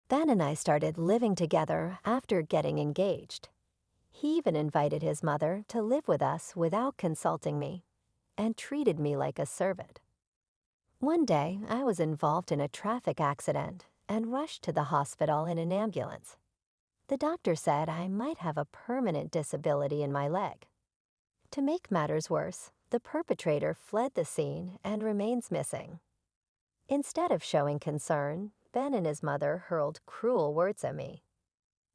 Ben and I started living together after getting engaged. He even invited his mother to live with us without consulting me and treated me like a servant. One day, I was involved in a traffic accident and rushed to the hospital in an ambulance. The doctor said I might have a permanent disability in my leg. To make matters worse, the perpetrator fled the scene and remains missing. Instead of showing concern, Ben and his mother hurled cruel words at me.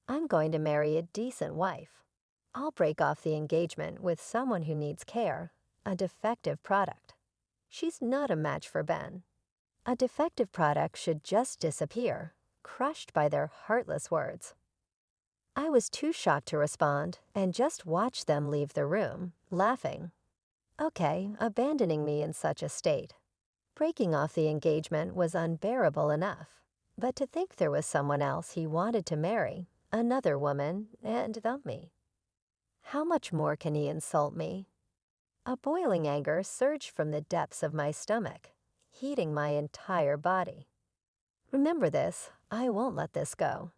"I'm going to marry a decent wife. I'll break off the engagement with someone who needs care, a defective product. She's not a match for Ben. A defective product should just disappear, crushed by their heartless words." I was too shocked to respond and just watched them leave the room, laughing. Okay, abandoning me in such a state. Breaking off the engagement was unbearable enough, but to think there was someone else he wanted to marry, another woman, and dump me. How much more can he insult me? A boiling anger surged from the depths of my stomach, heating my entire body. Remember this, I won't let this go.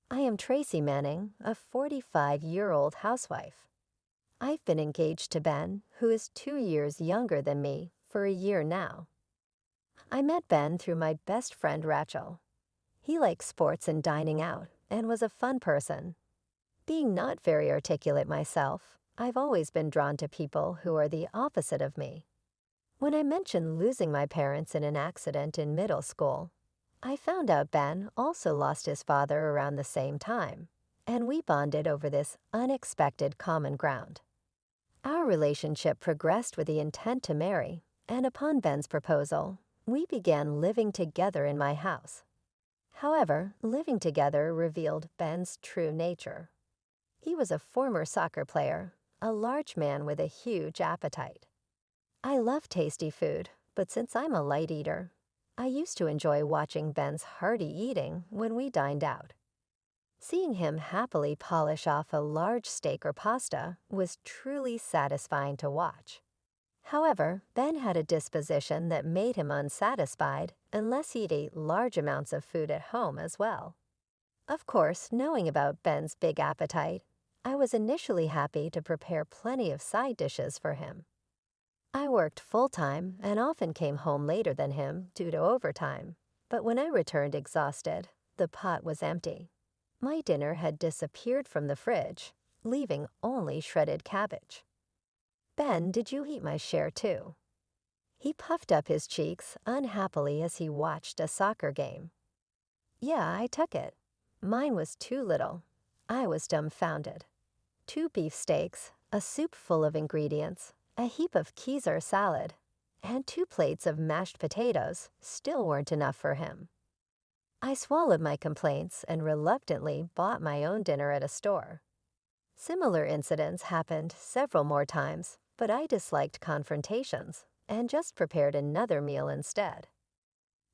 I am Tracy Manning, a 45-year-old housewife. I've been engaged to Ben, who is 2 years younger than me, for a year now. I met Ben through my best friend Rachel. He likes sports and dining out, and was a fun person. Being not very articulate myself, I've always been drawn to people who are the opposite of me. When I mentioned losing my parents in an accident in middle school, I found out Ben also lost his father around the same time, and we bonded over this unexpected common ground. Our relationship progressed with the intent to marry, and upon Ben's proposal, we began living together in my house. However, living together revealed Ben's true nature. He was a former soccer player, a large man with a huge appetite. I love tasty food, but since I'm a light eater, I used to enjoy watching Ben's hearty eating when we dined out. Seeing him happily polish off a large steak or pasta was truly satisfying to watch. However, Ben had a disposition that made him unsatisfied unless he'd ate large amounts of food at home as well. Of course, knowing about Ben's big appetite, I was initially happy to prepare plenty of side dishes for him. I worked full-time and often came home later than him due to overtime, but when I returned exhausted, the pot was empty. My dinner had disappeared from the fridge, leaving only shredded cabbage. "Ben, did you eat my share too?" He puffed up his cheeks unhappily as he watched a soccer game. "Yeah, I took it. Mine was too little." I was dumbfounded. 2 beef steaks, a soup full of ingredients, a heap of Caesar salad, and 2 plates of mashed potatoes still weren't enough for him. I swallowed my complaints and reluctantly bought my own dinner at a store. Similar incidents happened several more times, but I disliked confrontations and just prepared another meal instead.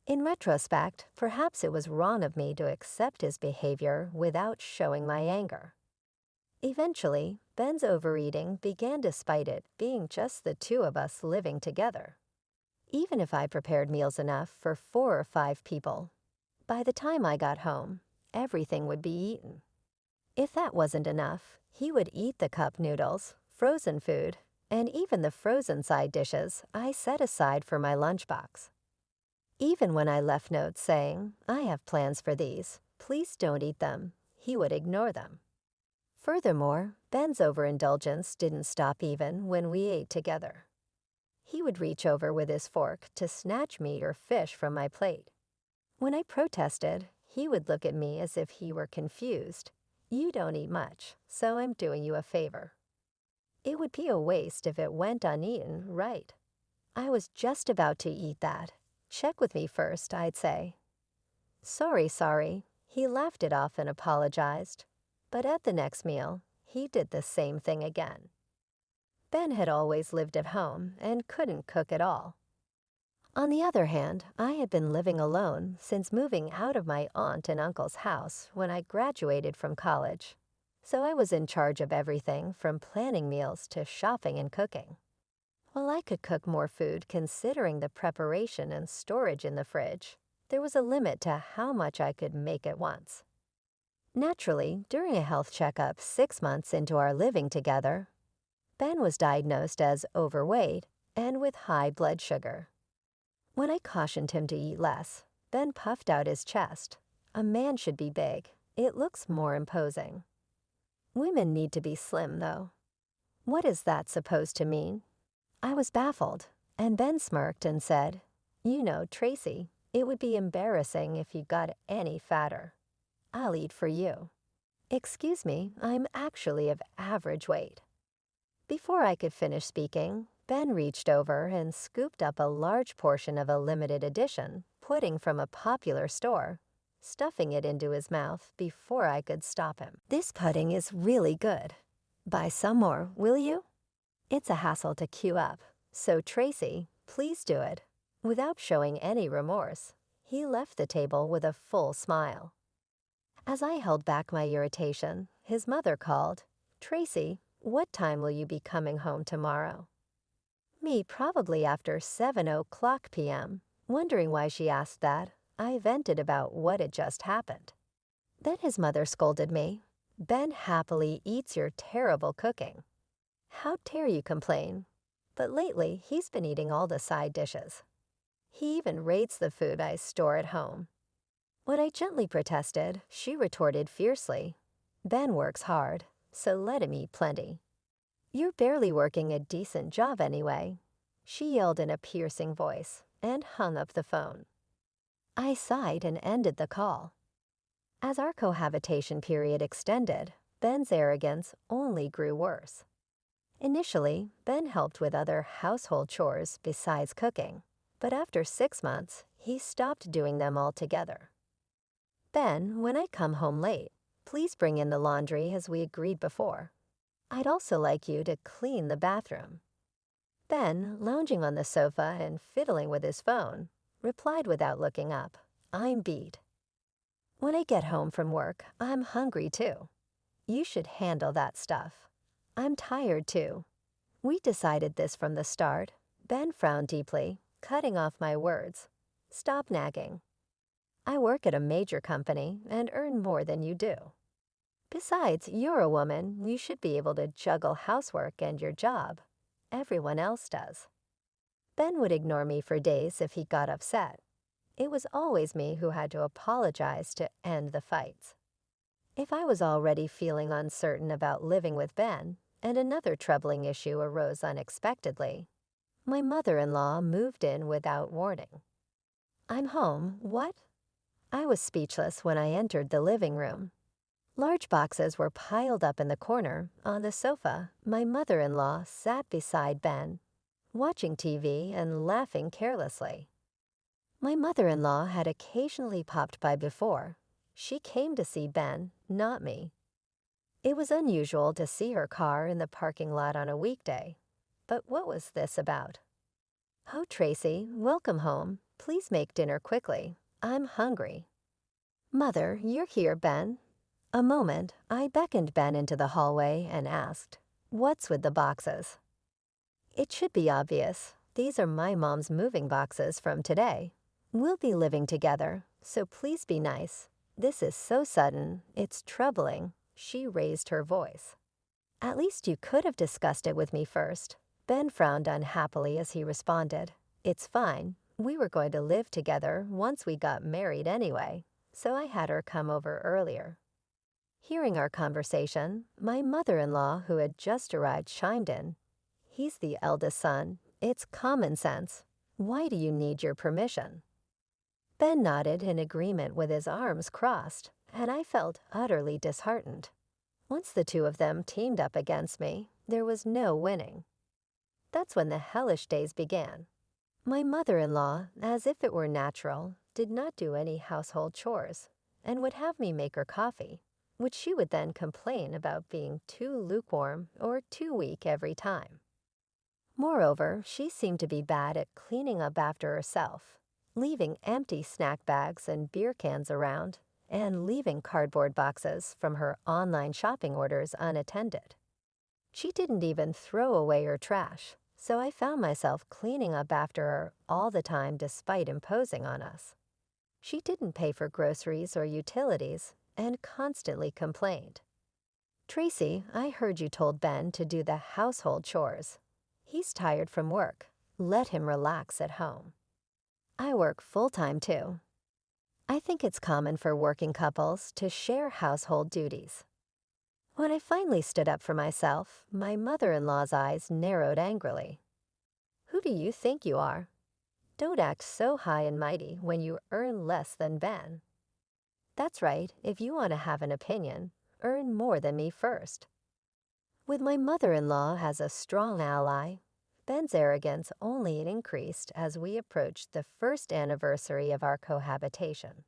In retrospect, perhaps it was wrong of me to accept his behavior without showing my anger. Eventually, Ben's overeating began despite it being just the 2 of us living together. Even if I prepared meals enough for 4 or 5 people, by the time I got home, everything would be eaten. If that wasn't enough, he would eat the cup noodles, frozen food, and even the frozen side dishes I set aside for my lunchbox. Even when I left notes saying, "I have plans for these, please don't eat them," he would ignore them. Furthermore, Ben's overindulgence didn't stop even when we ate together. He would reach over with his fork to snatch meat or fish from my plate. When I protested, he would look at me as if he were confused. "You don't eat much, so I'm doing you a favor." It would be a waste if it went uneaten, right? I was just about to eat that. "Check with me first," I'd say. Sorry. He laughed it off and apologized. But at the next meal, he did the same thing again. Ben had always lived at home and couldn't cook at all. On the other hand, I had been living alone since moving out of my aunt and uncle's house when I graduated from college, so I was in charge of everything from planning meals to shopping and cooking. While I could cook more food considering the preparation and storage in the fridge, There was a limit to how much I could make at once. Naturally, during a health checkup 6 months into our living together, Ben was diagnosed as overweight and with high blood sugar. When I cautioned him to eat less, Ben puffed out his chest. A man should be big. It looks more imposing. Women need to be slim, though. What is that supposed to mean? I was baffled, and Ben smirked and said, "You know, Tracy, it would be embarrassing if you got any fatter. I'll eat for you." Excuse me, I'm actually of average weight. Before I could finish speaking, Ben reached over and scooped up a large portion of a limited edition pudding from a popular store, stuffing it into his mouth before I could stop him. "This pudding is really good. Buy some more, will you?" It's a hassle to queue up, so Tracy, please do it. Without showing any remorse, he left the table with a full smile. As I held back my irritation, his mother called, "Tracy, what time will you be coming home tomorrow?" Me, probably after 7:00 p.m. Wondering why she asked that, I vented about what had just happened. Then his mother scolded me. "Ben happily eats your terrible cooking. How dare you complain?" But lately, he's been eating all the side dishes. He even rates the food I store at home. When I gently protested, she retorted fiercely, "Ben works hard, so let him eat plenty. You're barely working a decent job anyway," she yelled in a piercing voice and hung up the phone. I sighed and ended the call. As our cohabitation period extended, Ben's arrogance only grew worse. Initially, Ben helped with other household chores besides cooking, but after 6 months, he stopped doing them altogether. "Ben, when I come home late, please bring in the laundry as we agreed before. I'd also like you to clean the bathroom." Ben, lounging on the sofa and fiddling with his phone, replied without looking up, "I'm beat. When I get home from work, I'm hungry too. You should handle that stuff. I'm tired too." We decided this from the start. Ben frowned deeply, cutting off my words. "Stop nagging. I work at a major company and earn more than you do. Besides, you're a woman. You should be able to juggle housework and your job. Everyone else does." Ben would ignore me for days if he got upset. It was always me who had to apologize to end the fights. If I was already feeling uncertain about living with Ben, and another troubling issue arose unexpectedly, my mother-in-law moved in without warning. "I'm home, what?" I was speechless when I entered the living room. Large boxes were piled up in the corner. On the sofa, my mother-in-law sat beside Ben, watching TV and laughing carelessly. My mother-in-law had occasionally popped by before. She came to see Ben, not me. It was unusual to see her car in the parking lot on a weekday. But what was this about? "Oh, Tracy, welcome home. Please make dinner quickly. I'm hungry." "Mother, you're here, Ben." A moment, I beckoned Ben into the hallway and asked, "What's with the boxes?" It should be obvious. These are my mom's moving boxes from today. We'll be living together, so please be nice. This is so sudden, it's troubling. She raised her voice. "At least you could have discussed it with me first." Ben frowned unhappily as he responded, "It's fine. We were going to live together once we got married anyway, so I had her come over earlier." Hearing our conversation, my mother-in-law, who had just arrived, chimed in. "He's the eldest son. It's common sense. Why do you need your permission?" Ben nodded in agreement with his arms crossed, and I felt utterly disheartened. Once the two of them teamed up against me, there was no winning. That's when the hellish days began. My mother-in-law, as if it were natural, did not do any household chores, and would have me make her coffee, which she would then complain about being too lukewarm or too weak every time. Moreover, she seemed to be bad at cleaning up after herself, leaving empty snack bags and beer cans around, and leaving cardboard boxes from her online shopping orders unattended. She didn't even throw away her trash, so I found myself cleaning up after her all the time despite imposing on us. She didn't pay for groceries or utilities and constantly complained. "Tracy, I heard you told Ben to do the household chores. He's tired from work. Let him relax at home." I work full-time too. I think it's common for working couples to share household duties. When I finally stood up for myself, my mother-in-law's eyes narrowed angrily. "Who do you think you are? Don't act so high and mighty when you earn less than Ben." "That's right, if you want to have an opinion, earn more than me first." With my mother-in-law as a strong ally, Ben's arrogance only increased as we approached the first anniversary of our cohabitation.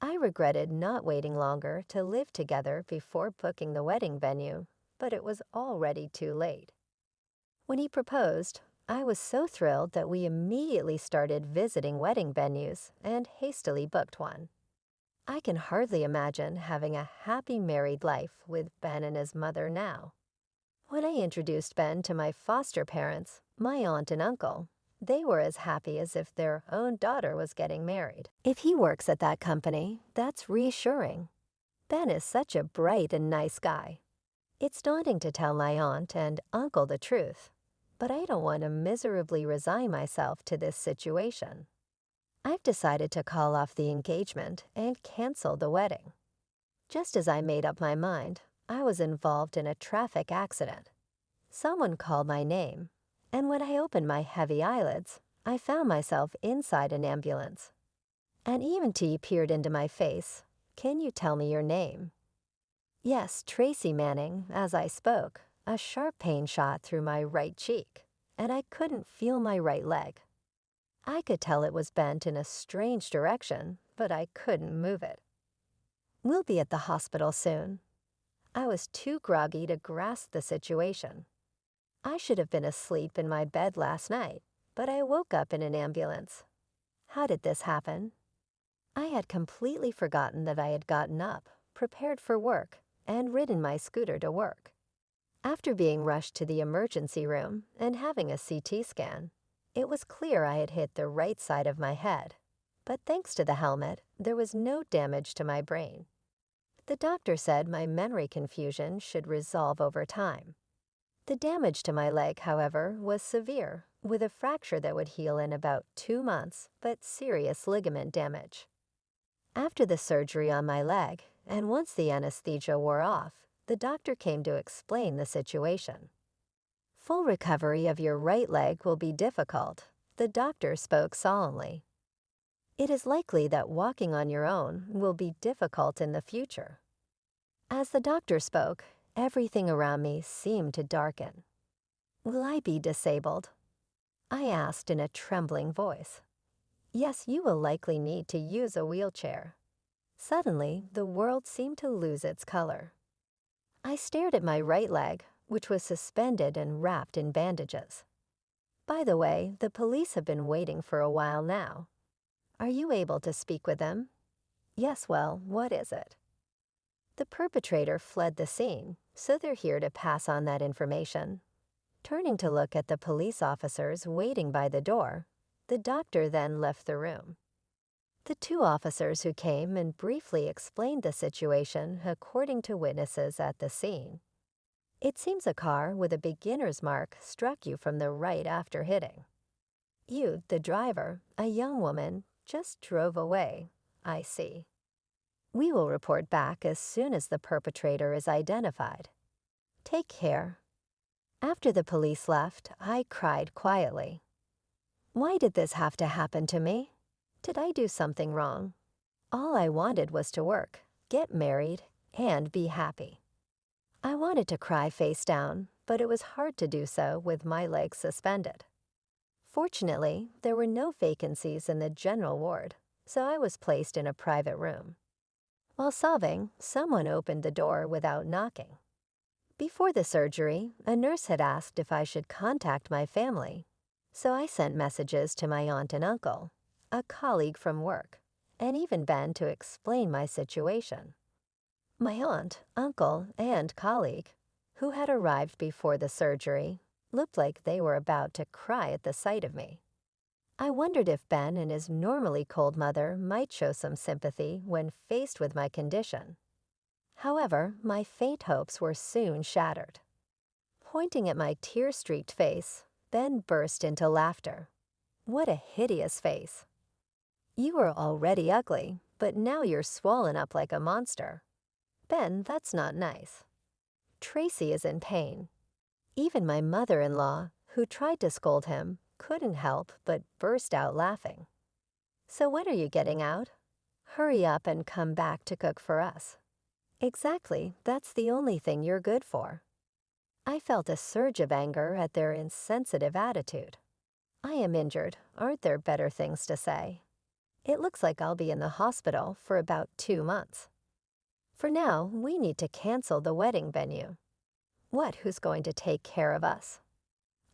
I regretted not waiting longer to live together before booking the wedding venue, but it was already too late. When he proposed, I was so thrilled that we immediately started visiting wedding venues and hastily booked one. I can hardly imagine having a happy married life with Ben and his mother now. When I introduced Ben to my foster parents, my aunt and uncle, they were as happy as if their own daughter was getting married. If he works at that company, that's reassuring. Ben is such a bright and nice guy. It's daunting to tell my aunt and uncle the truth, but I don't want to miserably resign myself to this situation. I've decided to call off the engagement and cancel the wedding. Just as I made up my mind, I was involved in a traffic accident. Someone called my name, and when I opened my heavy eyelids, I found myself inside an ambulance. An EMT peered into my face. "Can you tell me your name?" "Yes, Tracy Manning," as I spoke. A sharp pain shot through my right cheek, and I couldn't feel my right leg. I could tell it was bent in a strange direction, but I couldn't move it. "We'll be at the hospital soon." I was too groggy to grasp the situation. I should have been asleep in my bed last night, but I woke up in an ambulance. How did this happen? I had completely forgotten that I had gotten up, prepared for work, and ridden my scooter to work. After being rushed to the emergency room and having a CT scan, it was clear I had hit the right side of my head, but thanks to the helmet, there was no damage to my brain. The doctor said my memory confusion should resolve over time. The damage to my leg, however, was severe, with a fracture that would heal in about 2 months, but serious ligament damage. After the surgery on my leg, and once the anesthesia wore off, the doctor came to explain the situation. "Full recovery of your right leg will be difficult," the doctor spoke solemnly. "It is likely that walking on your own will be difficult in the future." As the doctor spoke, everything around me seemed to darken. "Will I be disabled?" I asked in a trembling voice. "Yes, you will likely need to use a wheelchair." Suddenly, the world seemed to lose its color. I stared at my right leg, which was suspended and wrapped in bandages. "By the way, the police have been waiting for a while now. Are you able to speak with them?" "Yes, well, what is it?" "The perpetrator fled the scene, so they're here to pass on that information." Turning to look at the police officers waiting by the door, the doctor then left the room. The 2 officers who came and briefly explained the situation according to witnesses at the scene. "It seems a car with a beginner's mark struck you from the right after hitting. You, the driver, a young woman, just drove away. I see. We will report back as soon as the perpetrator is identified. Take care." After the police left, I cried quietly. Why did this have to happen to me? Did I do something wrong? All I wanted was to work, get married, and be happy. I wanted to cry face down, but it was hard to do so with my legs suspended. Fortunately, there were no vacancies in the general ward, so I was placed in a private room. While sobbing, someone opened the door without knocking. Before the surgery, a nurse had asked if I should contact my family, so I sent messages to my aunt and uncle, a colleague from work, and even Ben to explain my situation. My aunt, uncle, and colleague, who had arrived before the surgery, looked like they were about to cry at the sight of me. I wondered if Ben and his normally cold mother might show some sympathy when faced with my condition. However, my faint hopes were soon shattered. Pointing at my tear-streaked face, Ben burst into laughter. What a hideous face. You were already ugly, but now you're swollen up like a monster. Ben, that's not nice. Tracy is in pain. Even my mother-in-law, who tried to scold him, couldn't help but burst out laughing. So when are you getting out? Hurry up and come back to cook for us. Exactly, that's the only thing you're good for. I felt a surge of anger at their insensitive attitude. I am injured, aren't there better things to say? It looks like I'll be in the hospital for about 2 months. For now, we need to cancel the wedding venue. Who's going to take care of us?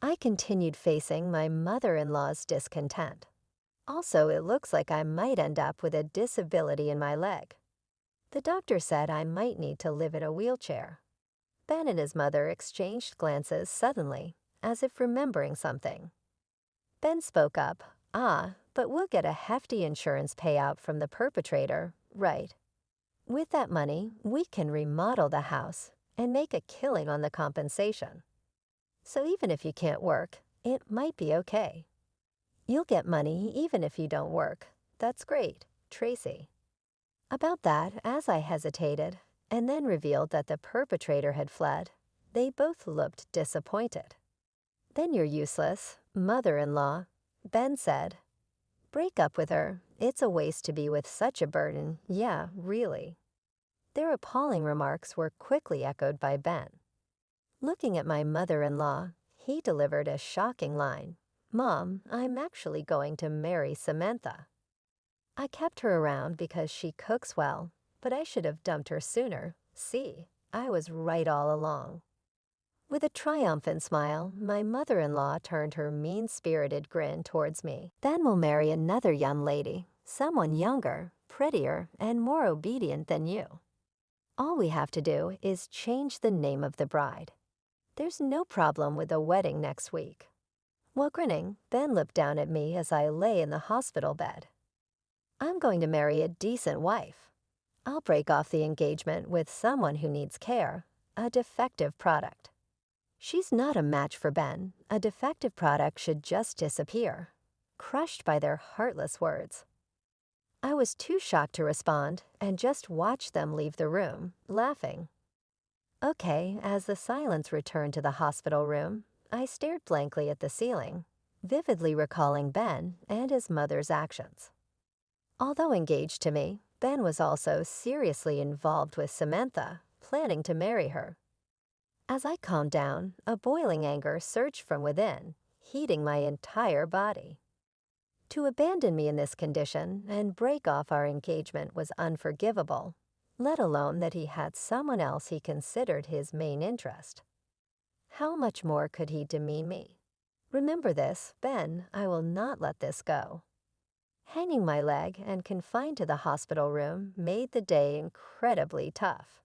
I continued facing my mother-in-law's discontent. Also, it looks like I might end up with a disability in my leg. The doctor said I might need to live in a wheelchair. Ben and his mother exchanged glances suddenly, as if remembering something. Ben spoke up, but we'll get a hefty insurance payout from the perpetrator, right? With that money, we can remodel the house and make a killing on the compensation. So even if you can't work, it might be okay. You'll get money even if you don't work. That's great, Tracy. About that, as I hesitated, and then revealed that the perpetrator had fled, they both looked disappointed. Then you're useless, mother-in-law, Ben said. Break up with her. It's a waste to be with such a burden, yeah, really. Their appalling remarks were quickly echoed by Ben. Looking at my mother-in-law, he delivered a shocking line. Mom, I'm actually going to marry Samantha. I kept her around because she cooks well, but I should have dumped her sooner. See, I was right all along. With a triumphant smile, my mother-in-law turned her mean-spirited grin towards me. Then we'll marry another young lady, someone younger, prettier, and more obedient than you. All we have to do is change the name of the bride. There's no problem with the wedding next week. While grinning, Ben looked down at me as I lay in the hospital bed. I'm going to marry a decent wife. I'll break off the engagement with someone who needs care, a defective product. She's not a match for Ben. A defective product should just disappear, crushed by their heartless words. I was too shocked to respond and just watched them leave the room, laughing. Okay, as the silence returned to the hospital room, I stared blankly at the ceiling, vividly recalling Ben and his mother's actions. Although engaged to me, Ben was also seriously involved with Samantha, planning to marry her. As I calmed down, a boiling anger surged from within, heating my entire body. To abandon me in this condition and break off our engagement was unforgivable, let alone that he had someone else he considered his main interest. How much more could he demean me? Remember this, Ben, I will not let this go. Hanging my leg and confined to the hospital room made the day incredibly tough.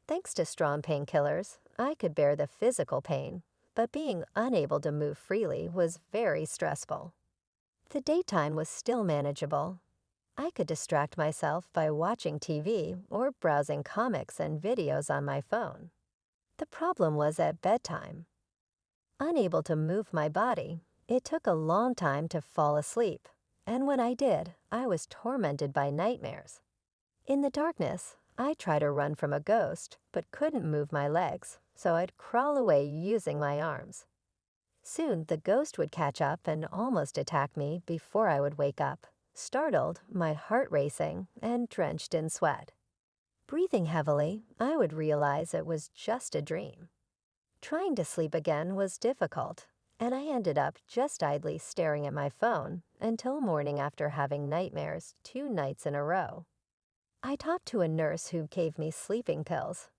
Thanks to strong painkillers, I could bear the physical pain, but being unable to move freely was very stressful. The daytime was still manageable. I could distract myself by watching TV or browsing comics and videos on my phone. The problem was at bedtime. Unable to move my body, it took a long time to fall asleep, and when I did, I was tormented by nightmares. In the darkness, I tried to run from a ghost, but couldn't move my legs, so I'd crawl away using my arms. Soon, the ghost would catch up and almost attack me before I would wake up, startled, my heart racing, and drenched in sweat. Breathing heavily, I would realize it was just a dream. Trying to sleep again was difficult, and I ended up just idly staring at my phone until morning after having nightmares 2 nights in a row. I talked to a nurse who gave me sleeping pills.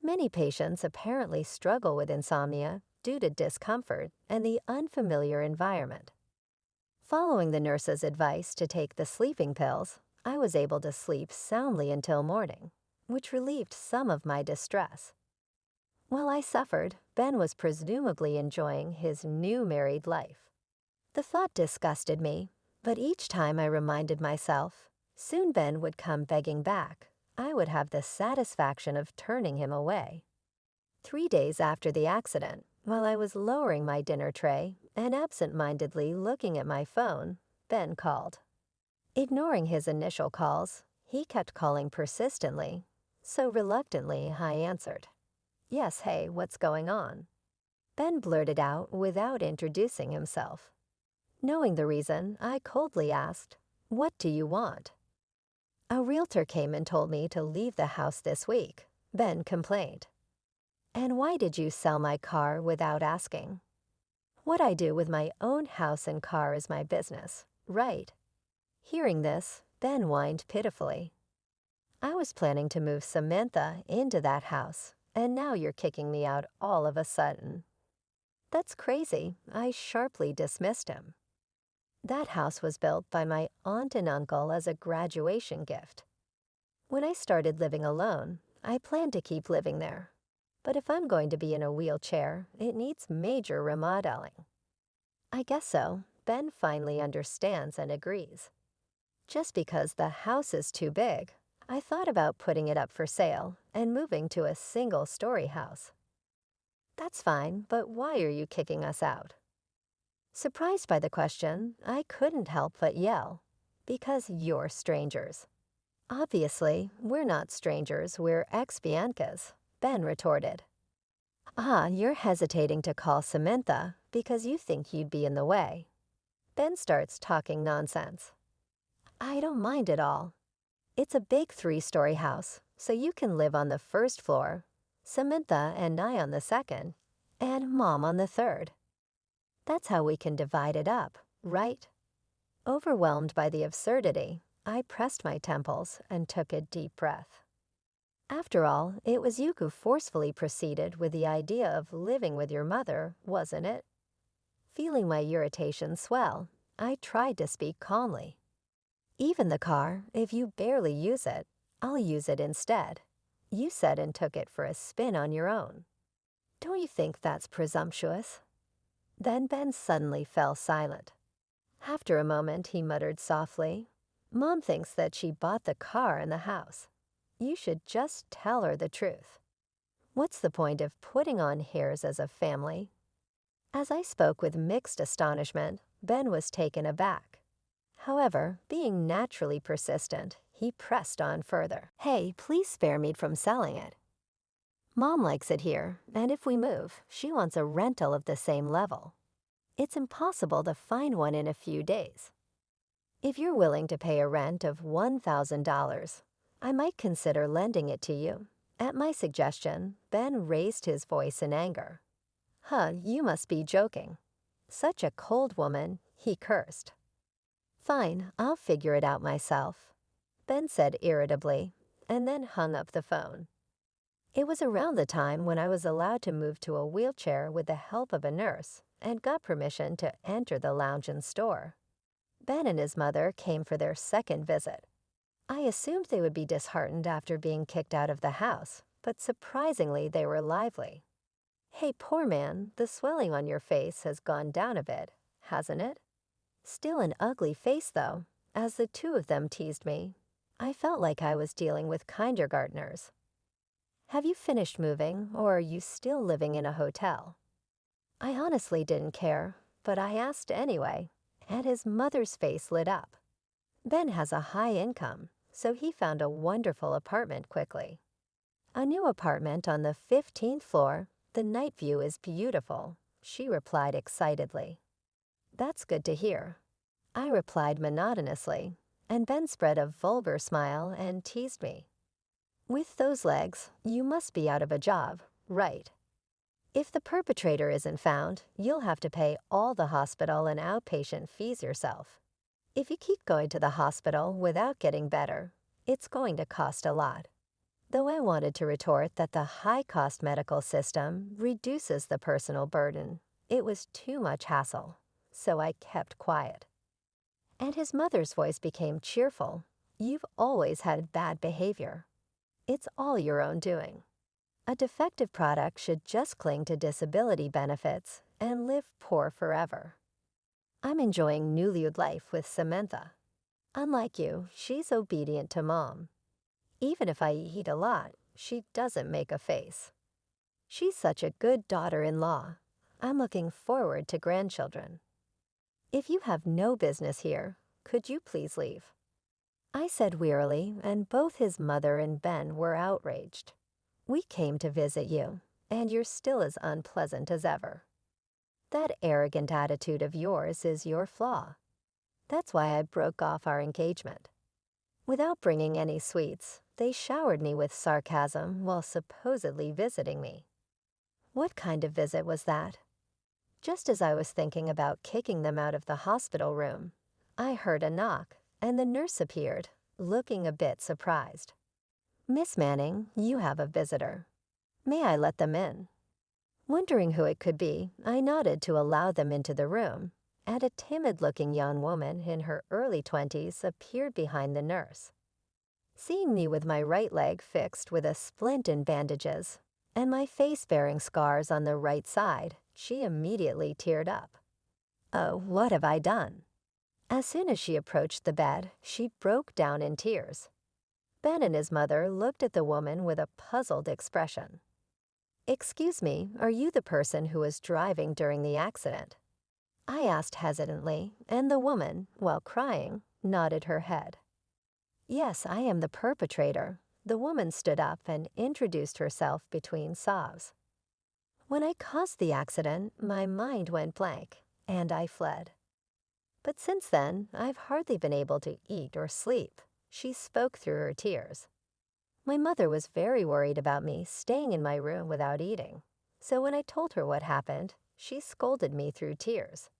Many patients apparently struggle with insomnia due to discomfort and the unfamiliar environment. Following the nurse's advice to take the sleeping pills, I was able to sleep soundly until morning, which relieved some of my distress. While I suffered, Ben was presumably enjoying his new married life. The thought disgusted me, but each time I reminded myself, soon Ben would come begging back. I would have the satisfaction of turning him away. 3 days after the accident, while I was lowering my dinner tray and absent-mindedly looking at my phone, Ben called. Ignoring his initial calls, he kept calling persistently, so reluctantly I answered. "Yes, hey, what's going on?" Ben blurted out without introducing himself. Knowing the reason, I coldly asked, "What do you want?" "A realtor came and told me to leave the house this week," Ben complained. "And why did you sell my car without asking?" "What I do with my own house and car is my business, right?" Hearing this, Ben whined pitifully. "I was planning to move Samantha into that house, and now you're kicking me out all of a sudden." "That's crazy," I sharply dismissed him. "That house was built by my aunt and uncle as a graduation gift. When I started living alone, I planned to keep living there. But if I'm going to be in a wheelchair, it needs major remodeling." "I guess so." Ben finally understands and agrees. Just because the house is too big, I thought about putting it up for sale and moving to a single-story house. "That's fine, but why are you kicking us out?" Surprised by the question, I couldn't help but yell, "Because you're strangers." "Obviously, we're not strangers, we're ex-Biancas," Ben retorted. "Ah, you're hesitating to call Samantha because you think you'd be in the way." Ben starts talking nonsense. "I don't mind at all. It's a big 3-story house, so you can live on the first floor, Samantha and I on the second, and Mom on the third. That's how we can divide it up, right?" Overwhelmed by the absurdity, I pressed my temples and took a deep breath. "After all, it was you who forcefully proceeded with the idea of living with your mother, wasn't it?" Feeling my irritation swell, I tried to speak calmly. "Even the car, if you barely use it, I'll use it instead. You said and took it for a spin on your own. Don't you think that's presumptuous?" Then Ben suddenly fell silent. After a moment, he muttered softly, "Mom thinks that she bought the car and the house. You should just tell her the truth. What's the point of putting on airs as a family?" As I spoke with mixed astonishment, Ben was taken aback. However, being naturally persistent, he pressed on further. "Hey, please spare me from selling it. Mom likes it here, and if we move, she wants a rental of the same level. It's impossible to find one in a few days. If you're willing to pay a rent of $1,000, I might consider lending it to you." At my suggestion, Ben raised his voice in anger. "Huh, you must be joking." "Such a cold woman," he cursed. "Fine, I'll figure it out myself," Ben said irritably, and then hung up the phone. It was around the time when I was allowed to move to a wheelchair with the help of a nurse and got permission to enter the lounge and store. Ben and his mother came for their second visit. I assumed they would be disheartened after being kicked out of the house, but surprisingly they were lively. "Hey, poor man, the swelling on your face has gone down a bit, hasn't it?" Still an ugly face, though. As the two of them teased me, I felt like I was dealing with kindergartners. "Have you finished moving, or are you still living in a hotel?" I honestly didn't care, but I asked anyway, and his mother's face lit up. Ben has a high income, so he found a wonderful apartment quickly. "A new apartment on the 15th floor. The night view is beautiful," she replied excitedly. "That's good to hear," I replied monotonously, and Ben spread a vulgar smile and teased me. "With those legs, you must be out of a job, right? If the perpetrator isn't found, you'll have to pay all the hospital and outpatient fees yourself. If you keep going to the hospital without getting better, it's going to cost a lot." Though I wanted to retort that the high-cost medical system reduces the personal burden, it was too much hassle, so I kept quiet. And his mother's voice became cheerful. "You've always had bad behavior. It's all your own doing. A defective product should just cling to disability benefits and live poor forever." I'm enjoying newlywed life with Samantha. Unlike you, she's obedient to Mom. Even if I eat a lot, she doesn't make a face. She's such a good daughter-in-law. I'm looking forward to grandchildren. If you have no business here, could you please leave? I said wearily, and both his mother and Ben were outraged. We came to visit you, and you're still as unpleasant as ever. That arrogant attitude of yours is your flaw. That's why I broke off our engagement. Without bringing any sweets, they showered me with sarcasm while supposedly visiting me. What kind of visit was that? Just as I was thinking about kicking them out of the hospital room, I heard a knock, and the nurse appeared, looking a bit surprised. Miss Manning, you have a visitor. May I let them in? Wondering who it could be, I nodded to allow them into the room, and a timid-looking young woman in her early 20s appeared behind the nurse. Seeing me with my right leg fixed with a splint and bandages, and my face bearing scars on the right side, she immediately teared up. Oh, what have I done? As soon as she approached the bed, she broke down in tears. Ben and his mother looked at the woman with a puzzled expression. Excuse me, are you the person who was driving during the accident? I asked hesitantly, and the woman, while crying, nodded her head. Yes, I am the perpetrator. The woman stood up and introduced herself between sobs. When I caused the accident, my mind went blank, and I fled. But since then, I've hardly been able to eat or sleep. She spoke through her tears. My mother was very worried about me staying in my room without eating, so when I told her what happened, she scolded me through tears.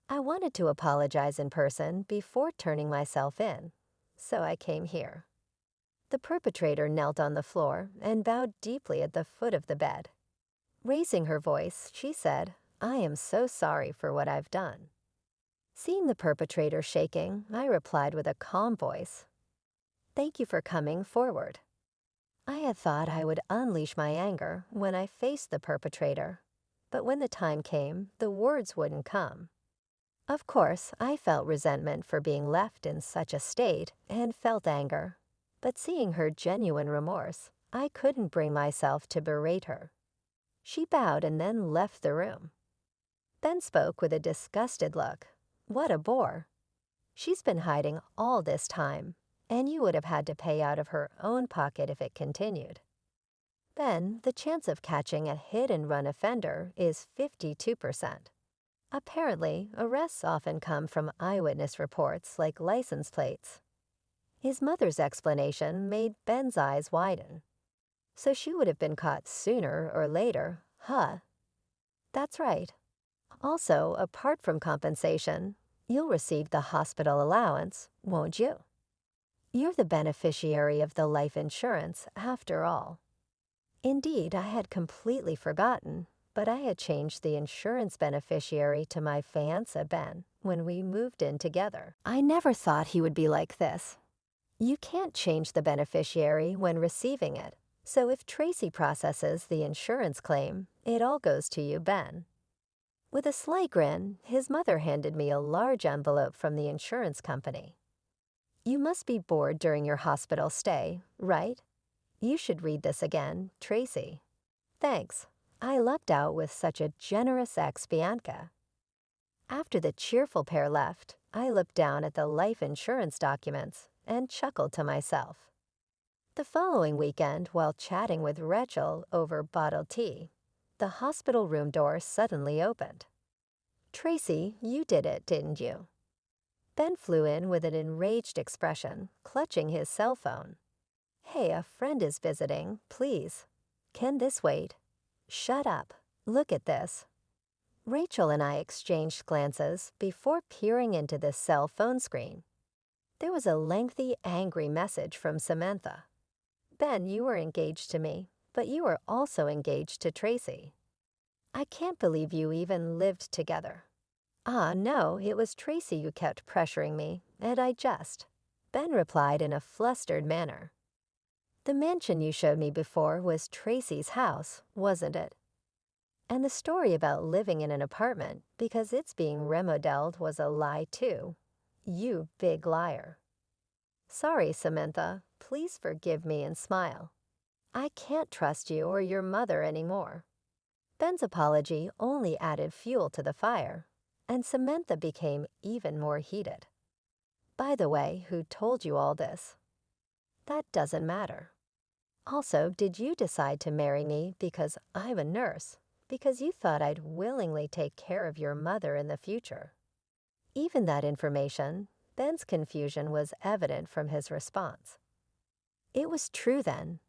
I wanted to apologize in person before turning myself in, so I came here. The perpetrator knelt on the floor and bowed deeply at the foot of the bed. Raising her voice, she said, I am so sorry for what I've done. Seeing the perpetrator shaking, I replied with a calm voice, Thank you for coming forward. I had thought I would unleash my anger when I faced the perpetrator, but when the time came, the words wouldn't come. Of course, I felt resentment for being left in such a state and felt anger, but seeing her genuine remorse, I couldn't bring myself to berate her. She bowed and then left the room. Ben spoke with a disgusted look. What a bore. She's been hiding all this time, and you would have had to pay out of her own pocket if it continued. Ben, the chance of catching a hit-and-run offender is 52%. Apparently, arrests often come from eyewitness reports like license plates. His mother's explanation made Ben's eyes widen. So she would have been caught sooner or later, huh? That's right. Also, apart from compensation, you'll receive the hospital allowance, won't you? You're the beneficiary of the life insurance, after all. Indeed, I had completely forgotten, but I had changed the insurance beneficiary to my fiancé, Ben, when we moved in together. I never thought he would be like this. You can't change the beneficiary when receiving it, so if Tracy processes the insurance claim, it all goes to you, Ben. With a slight grin, his mother handed me a large envelope from the insurance company. You must be bored during your hospital stay, right? You should read this again, Tracy. Thanks. I lucked out with such a generous ex-Bianca. After the cheerful pair left, I looked down at the life insurance documents and chuckled to myself. The following weekend, while chatting with Rachel over bottled tea, the hospital room door suddenly opened. Tracy, you did it, didn't you? Ben flew in with an enraged expression, clutching his cell phone. Hey, a friend is visiting, please. Can this wait? Shut up. Look at this. Rachel and I exchanged glances before peering into the cell phone screen. There was a lengthy, angry message from Samantha. Ben, you were engaged to me, but you were also engaged to Tracy. I can't believe you even lived together. Ah, no, it was Tracy who kept pressuring me, and I just. Ben replied in a flustered manner. The mansion you showed me before was Tracy's house, wasn't it? And the story about living in an apartment because it's being remodeled was a lie too. You big liar. Sorry, Samantha. Please forgive me and smile. I can't trust you or your mother anymore. Ben's apology only added fuel to the fire, and Samantha became even more heated. By the way, who told you all this? That doesn't matter. Also, did you decide to marry me because I'm a nurse, because you thought I'd willingly take care of your mother in the future? Even that information, Ben's confusion was evident from his response. It was true then.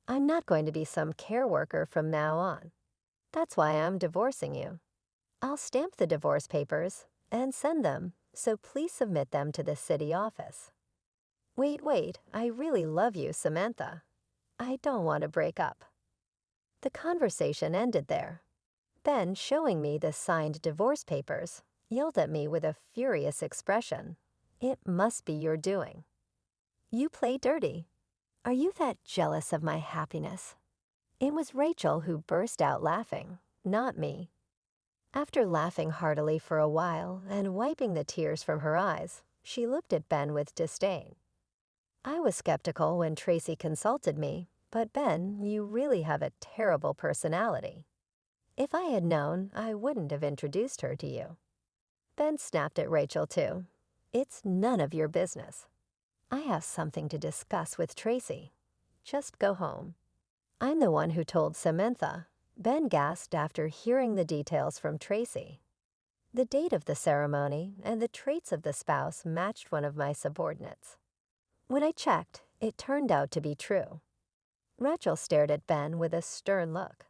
I'm not going to be some care worker from now on. That's why I'm divorcing you. I'll stamp the divorce papers and send them, so please submit them to the city office. Wait, I really love you, Samantha. I don't want to break up. The conversation ended there. Ben, showing me the signed divorce papers, yelled at me with a furious expression. It must be your doing. You play dirty. Are you that jealous of my happiness? It was Rachel who burst out laughing, not me. After laughing heartily for a while and wiping the tears from her eyes, she looked at Ben with disdain. I was skeptical when Tracy consulted me, but Ben, you really have a terrible personality. If I had known, I wouldn't have introduced her to you. Ben snapped at Rachel too. It's none of your business. I have something to discuss with Tracy. Just go home. I'm the one who told Samantha, Ben gasped after hearing the details from Tracy. The date of the ceremony and the traits of the spouse matched one of my subordinates. When I checked, it turned out to be true. Rachel stared at Ben with a stern look.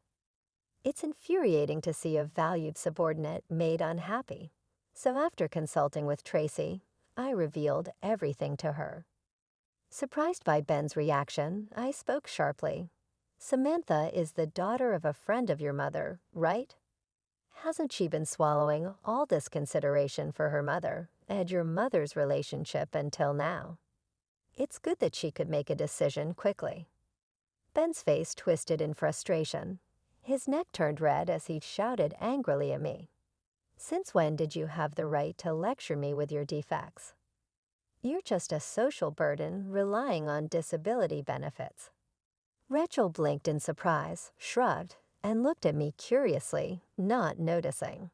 It's infuriating to see a valued subordinate made unhappy, so after consulting with Tracy, I revealed everything to her. Surprised by Ben's reaction, I spoke sharply. Samantha is the daughter of a friend of your mother, right? Hasn't she been swallowing all this consideration for her mother and your mother's relationship until now? It's good that she could make a decision quickly. Ben's face twisted in frustration. His neck turned red as he shouted angrily at me. Since when did you have the right to lecture me with your defects? You're just a social burden relying on disability benefits. Rachel blinked in surprise, shrugged, and looked at me curiously, not noticing.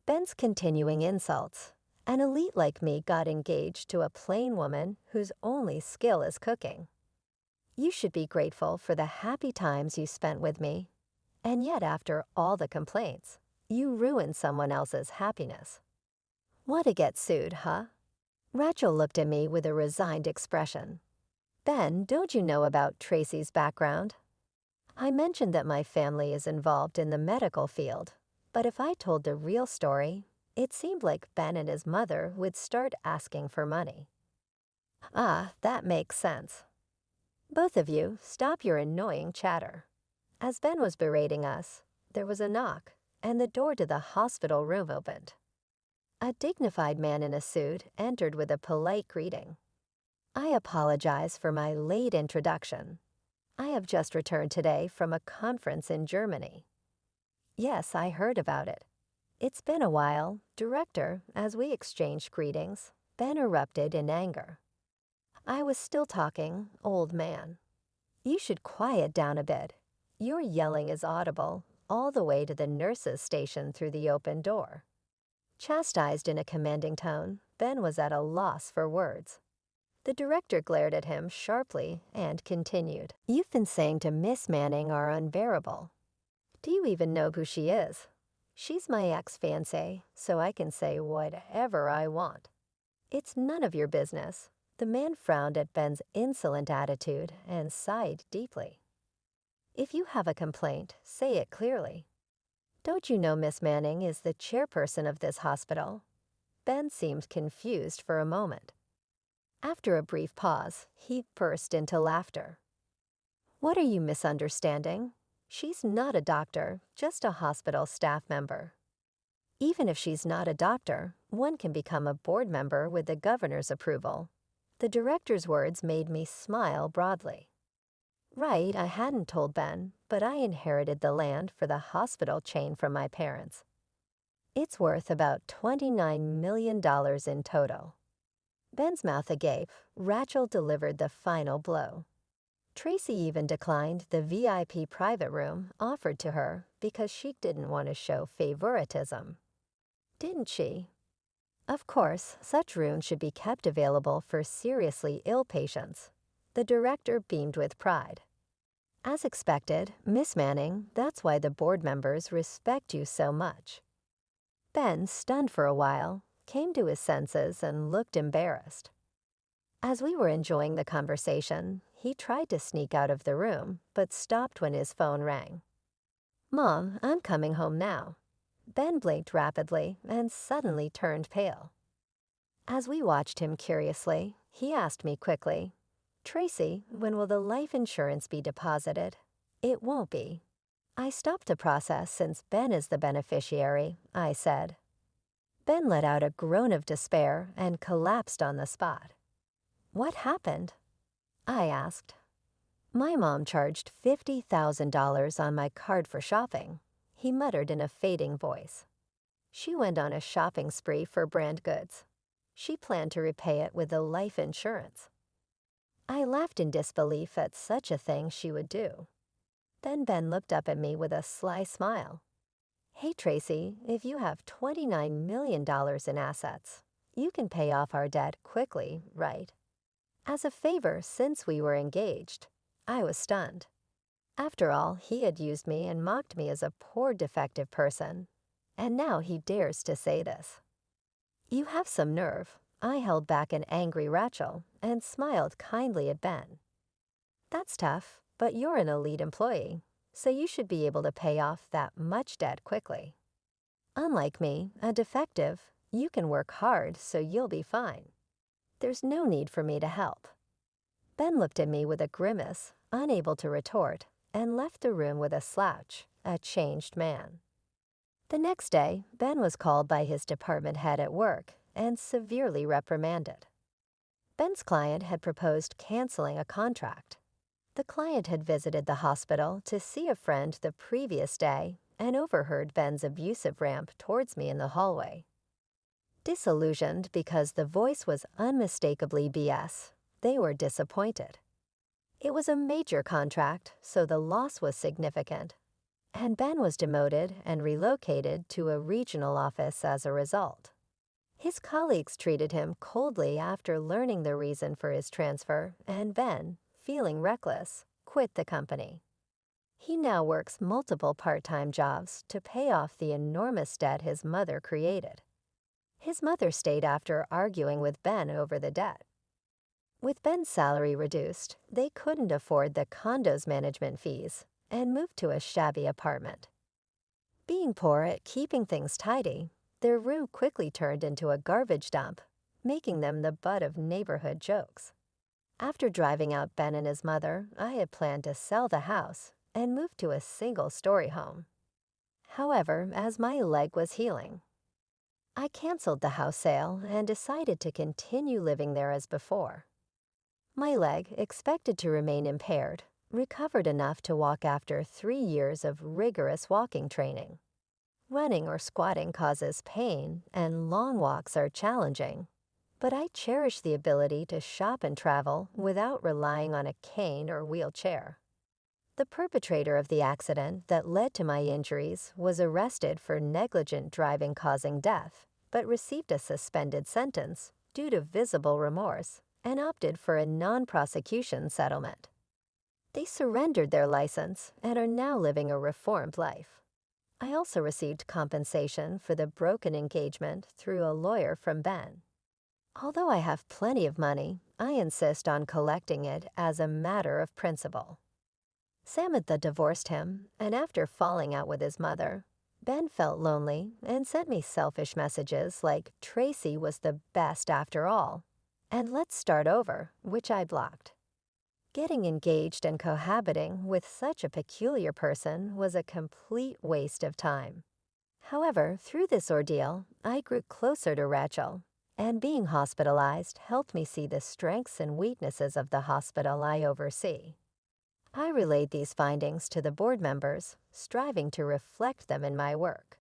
Ben's continuing insults. An elite like me got engaged to a plain woman whose only skill is cooking. You should be grateful for the happy times you spent with me. And yet after all the complaints, you ruined someone else's happiness. Want to get sued, huh? Rachel looked at me with a resigned expression. Ben, don't you know about Tracy's background? I mentioned that my family is involved in the medical field, but if I told the real story, it seemed like Ben and his mother would start asking for money. Ah, that makes sense. Both of you, stop your annoying chatter. As Ben was berating us, there was a knock, and the door to the hospital room opened. A dignified man in a suit entered with a polite greeting. I apologize for my late introduction. I have just returned today from a conference in Germany. Yes, I heard about it. It's been a while, Director. As we exchanged greetings, Ben erupted in anger. I was still talking, old man. You should quiet down a bit. Your yelling is audible, all the way to the nurses' station through the open door. Chastised in a commanding tone, Ben was at a loss for words. The director glared at him sharply and continued. You've been saying to Miss Manning are unbearable. Do you even know who she is? She's my ex-fiancé, so I can say whatever I want. It's none of your business. The man frowned at Ben's insolent attitude and sighed deeply. If you have a complaint, say it clearly. Don't you know Miss Manning is the chairperson of this hospital? Ben seemed confused for a moment. After a brief pause, he burst into laughter. What are you misunderstanding? She's not a doctor, just a hospital staff member. Even if she's not a doctor, one can become a board member with the governor's approval. The director's words made me smile broadly. Right, I hadn't told Ben, but I inherited the land for the hospital chain from my parents. It's worth about $29 million in total. Ben's mouth agape, Rachel delivered the final blow. Tracy even declined the VIP private room offered to her because she didn't want to show favoritism. Didn't she? Of course, such rooms should be kept available for seriously ill patients. The director beamed with pride. As expected, Miss Manning, that's why the board members respect you so much. Ben, stunned for a while, came to his senses and looked embarrassed. As we were enjoying the conversation, he tried to sneak out of the room, but stopped when his phone rang. "Mom, I'm coming home now." Ben blinked rapidly and suddenly turned pale. As we watched him curiously, he asked me quickly, "Tracy, when will the life insurance be deposited?" "It won't be." "I stopped the process since Ben is the beneficiary," I said. Ben let out a groan of despair and collapsed on the spot. "What happened?" I asked. "My mom charged $50,000 on my card for shopping," he muttered in a fading voice. "She went on a shopping spree for brand goods. She planned to repay it with the life insurance." I laughed in disbelief at such a thing she would do. Then Ben looked up at me with a sly smile. "Hey, Tracy, if you have $29 million in assets, you can pay off our debt quickly, right?" As a favor since we were engaged. I was stunned. After all, he had used me and mocked me as a poor defective person. And now he dares to say this. "You have some nerve." I held back an angry Rachel and smiled kindly at Ben. "That's tough, but you're an elite employee, so you should be able to pay off that much debt quickly. Unlike me, a defective, you can work hard so you'll be fine. There's no need for me to help." Ben looked at me with a grimace, unable to retort, and left the room with a slouch, a changed man. The next day, Ben was called by his department head at work and severely reprimanded. Ben's client had proposed canceling a contract. The client had visited the hospital to see a friend the previous day and overheard Ben's abusive rant towards me in the hallway. Disillusioned because the voice was unmistakably BS, they were disappointed. It was a major contract, so the loss was significant, and Ben was demoted and relocated to a regional office as a result. His colleagues treated him coldly after learning the reason for his transfer, and Ben, feeling reckless, quit the company. He now works multiple part-time jobs to pay off the enormous debt his mother created. His mother stayed after arguing with Ben over the debt. With Ben's salary reduced, they couldn't afford the condo's management fees and moved to a shabby apartment. Being poor at keeping things tidy, their room quickly turned into a garbage dump, making them the butt of neighborhood jokes. After driving out Ben and his mother, I had planned to sell the house and move to a single-story home. However, as my leg was healing, I canceled the house sale and decided to continue living there as before. My leg, expected to remain impaired, recovered enough to walk after 3 years of rigorous walking training. Running or squatting causes pain, and long walks are challenging, but I cherish the ability to shop and travel without relying on a cane or wheelchair. The perpetrator of the accident that led to my injuries was arrested for negligent driving causing death, but received a suspended sentence due to visible remorse and opted for a non-prosecution settlement. They surrendered their license and are now living a reformed life. I also received compensation for the broken engagement through a lawyer from Ben. Although I have plenty of money, I insist on collecting it as a matter of principle. Samantha divorced him, and after falling out with his mother, Ben felt lonely and sent me selfish messages like Tracy was the best after all, and let's start over, which I blocked. Getting engaged and cohabiting with such a peculiar person was a complete waste of time. However, through this ordeal, I grew closer to Rachel, and being hospitalized helped me see the strengths and weaknesses of the hospital I oversee. I relayed these findings to the board members, striving to reflect them in my work.